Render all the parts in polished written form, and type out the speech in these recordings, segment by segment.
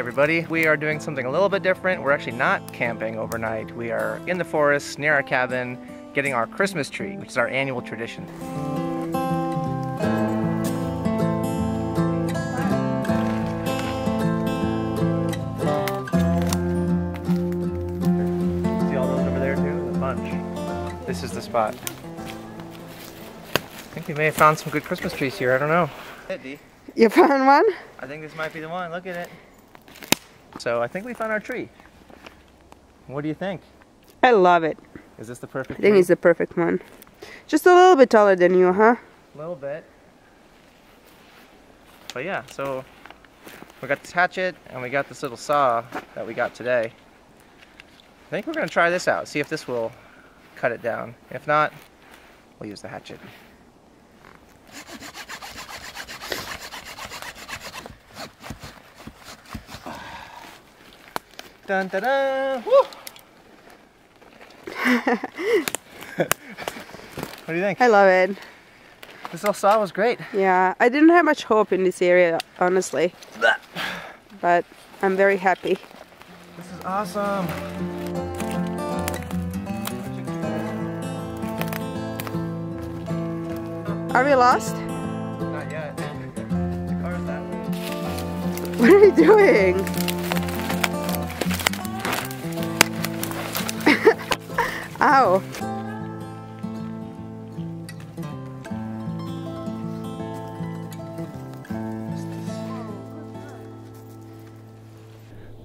everybody, we are doing something a little bit different. We're actually not camping overnight. We are in the forest near our cabin getting our Christmas tree, which is our annual tradition. See all those over there too? A bunch. This is the spot. I think we may have found some good Christmas trees here. I don't know. Hey, Dee. You found one? I think this might be the one. Look at it. So I think we found our tree. What do you think? I love it. Is this the perfect I think tree? it's the perfect one. Just a little bit taller than you, huh? A little bit. But yeah, so we got this hatchet and we got this little saw that we got today. I think we're going to try this out, see if this will cut it down. If not, we'll use the hatchet. Dun dun dun! Woo! What do you think? I love it. This little saw was great. Yeah, I didn't have much hope in this area, honestly. But I'm very happy. This is awesome. Are we lost? Not yet. The car's that way. What are we doing? Ow.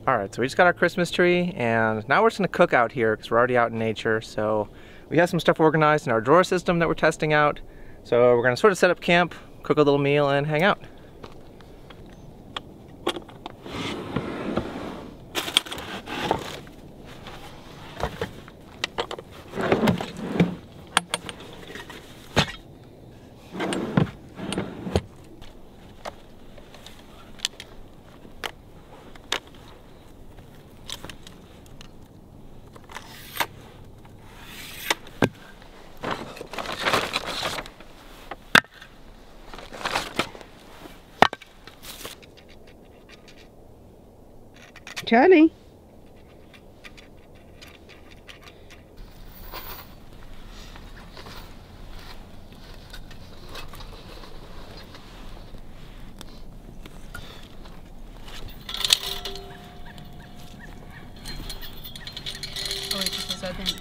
Alright, so we just got our Christmas tree and now we're just going to cook out here because we're already out in nature. So we have some stuff organized in our drawer system that we're testing out. So we're going to sort of set up camp, cook a little meal, and hang out. Charlie. Oh, wait, just a second.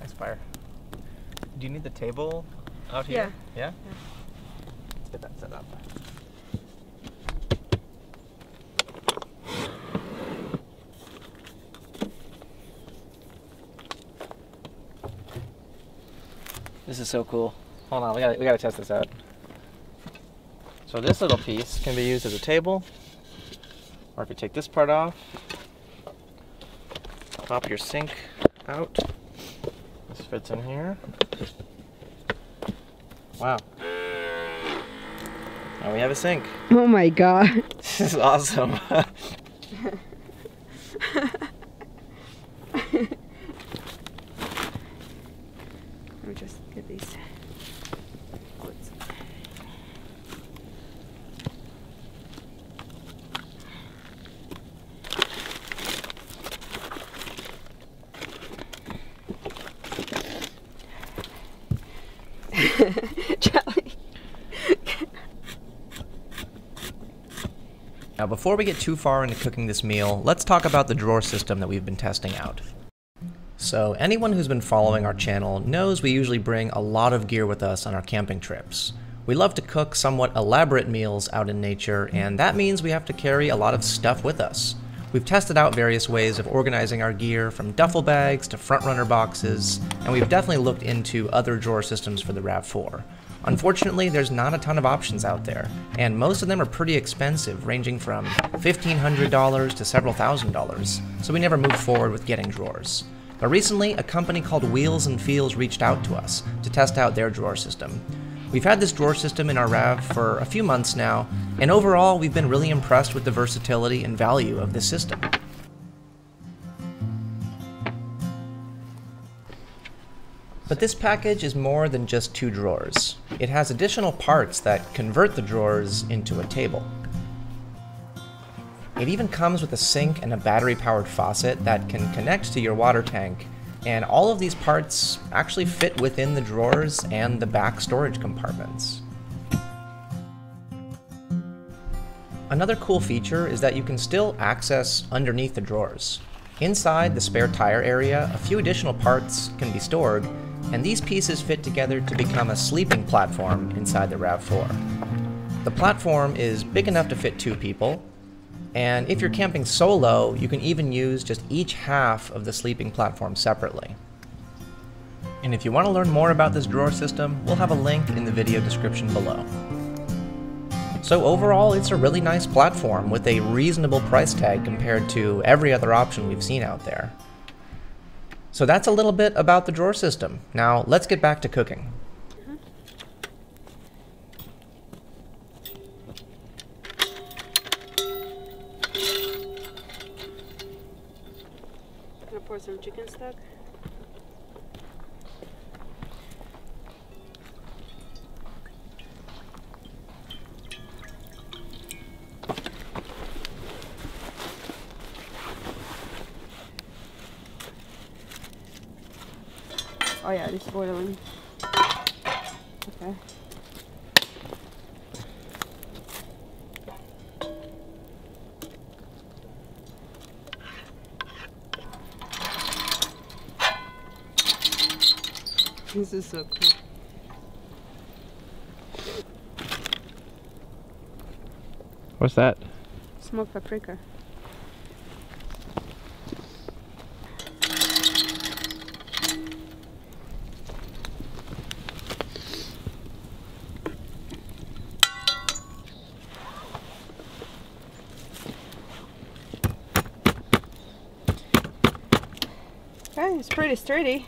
Nice fire. Do you need the table out here? Yeah? Yeah? Let's get that set up. This is so cool. Hold on, we gotta test this out. So this little piece can be used as a table, or if you take this part off, pop your sink out. This fits in here. Wow. Now we have a sink. Oh my god. This is awesome. Let me just get these. Charlie. Now before we get too far into cooking this meal, let's talk about the drawer system that we've been testing out. So anyone who's been following our channel knows we usually bring a lot of gear with us on our camping trips. We love to cook somewhat elaborate meals out in nature, and that means we have to carry a lot of stuff with us. We've tested out various ways of organizing our gear, from duffel bags to front runner boxes, and we've definitely looked into other drawer systems for the RAV4. Unfortunately, there's not a ton of options out there, and most of them are pretty expensive, ranging from $1,500 to several $1,000s, so we never moved forward with getting drawers. But recently, a company called Wheels and Feels reached out to us to test out their drawer system. We've had this drawer system in our RAV for a few months now, and overall we've been really impressed with the versatility and value of this system. But this package is more than just 2 drawers. It has additional parts that convert the drawers into a table. It even comes with a sink and a battery-powered faucet that can connect to your water tank, and all of these parts actually fit within the drawers and the back storage compartments. Another cool feature is that you can still access underneath the drawers. Inside the spare tire area, a few additional parts can be stored, and these pieces fit together to become a sleeping platform inside the RAV4. The platform is big enough to fit 2 people, and if you're camping solo, you can even use just each half of the sleeping platform separately. And if you want to learn more about this drawer system, we'll have a link in the video description below. So overall, it's a really nice platform with a reasonable price tag compared to every other option we've seen out there. So that's a little bit about the drawer system. Now let's get back to cooking. Gonna pour some chicken stock. Oh yeah, it's boiling. Okay. This is so cool. What's that? Smoked paprika. Okay, it's pretty sturdy.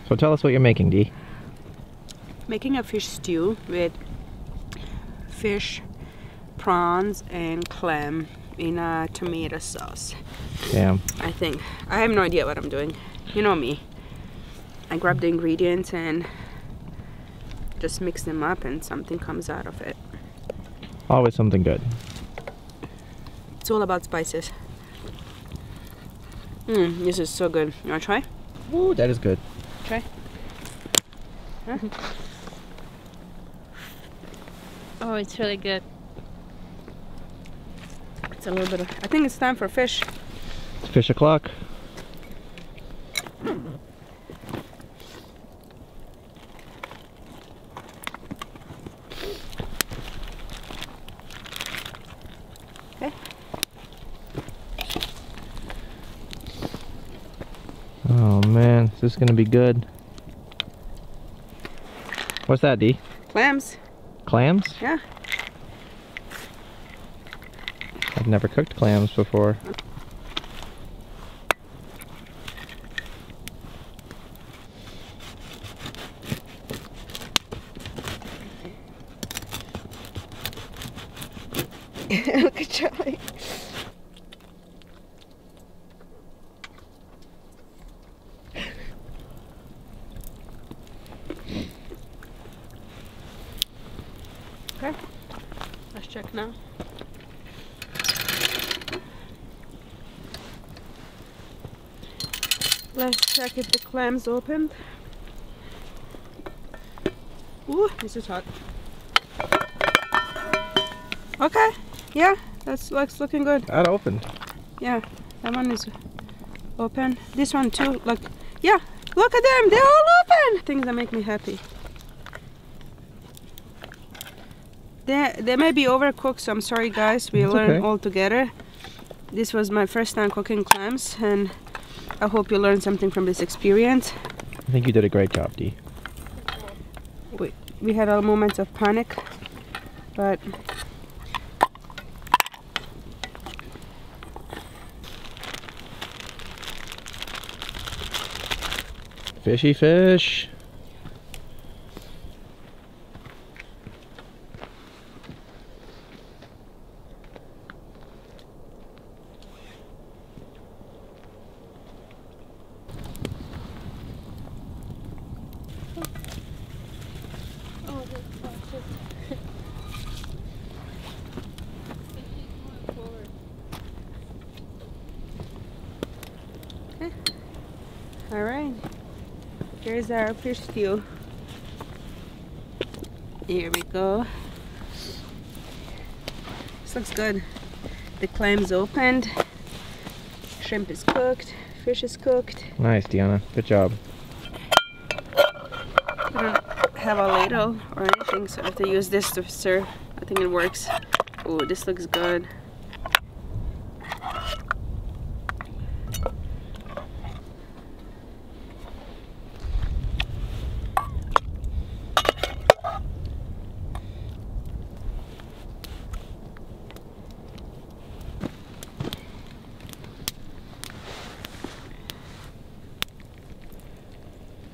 So tell us what you're making, Dee. Making a fish stew with fish, prawns, and clam in a tomato sauce. Damn. I think. I have no idea what I'm doing. You know me. I grab the ingredients and just mix them up and something comes out of it. Always something good. It's all about spices. This is so good. You wanna try? Ooh, that is good. Try. Huh? Oh, it's really good. It's a little bit of, I think it's time for fish. It's fish o'clock. Okay. Oh man, this is gonna be good. What's that, Dee? Clams. Clams? Yeah. I've never cooked clams before. Look at Charlie. Okay, let's check now. Let's check if the clam's opened. Ooh, this is hot. Okay, yeah, that's looking good. That opened. Yeah, that one is open. This one too, like, yeah, look at them, they're all open! Things that make me happy. They may be overcooked, so I'm sorry guys, we It's learn okay. all together. This was my first time cooking clams, and I hope you learned something from this experience. I think you did a great job, Dee. We had our moments of panic, but Fishy fish. all right. Here's our fish stew. Here we go. This looks good. The clam's opened. Shrimp is cooked. Fish is cooked. Nice, Deanna. Good job. We don't have a ladle or anything, so I have to use this to serve. I think it works. Oh, this looks good.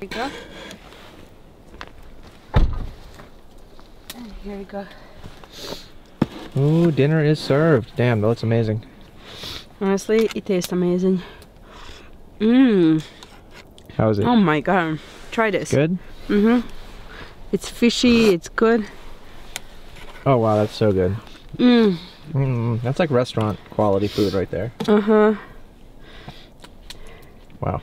Here we go. And here we go. Ooh, dinner is served. Damn, that looks amazing. Honestly, it tastes amazing. Mmm. How is it? Oh my god. Try this. Good? Mm-hmm. It's fishy, it's good. Oh wow, that's so good. Mmm. That's like restaurant quality food right there. Uh-huh. Wow.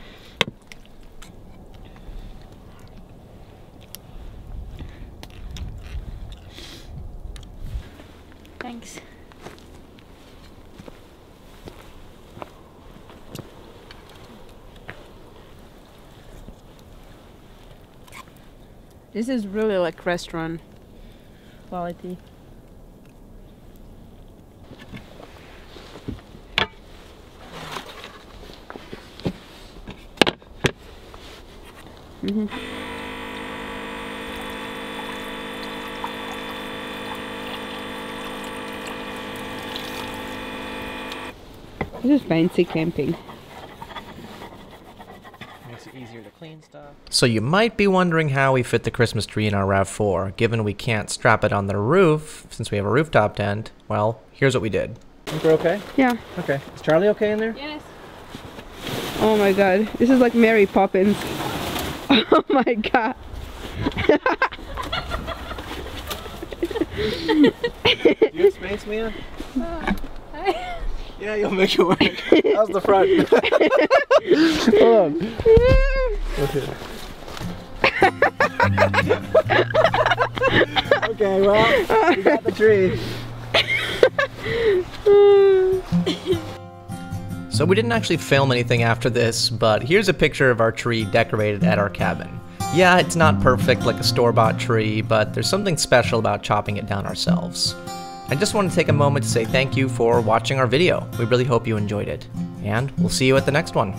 Thanks. This is really like restaurant quality. Mm-hmm. This is fancy camping. Makes it easier to clean stuff. So you might be wondering how we fit the Christmas tree in our RAV4, given we can't strap it on the roof since we have a rooftop tent. Well, here's what we did. Think we're okay? Yeah. Okay. Is Charlie okay in there? Yes. Oh my god. This is like Mary Poppins. Oh my god. Do you have space, Mia? Yeah, you'll make it work. How's the front? Hold on. Okay. Okay, well, we got the tree. So we didn't actually film anything after this, but here's a picture of our tree decorated at our cabin. Yeah, it's not perfect like a store-bought tree, but there's something special about chopping it down ourselves. I just want to take a moment to say thank you for watching our video. We really hope you enjoyed it. And we'll see you at the next one.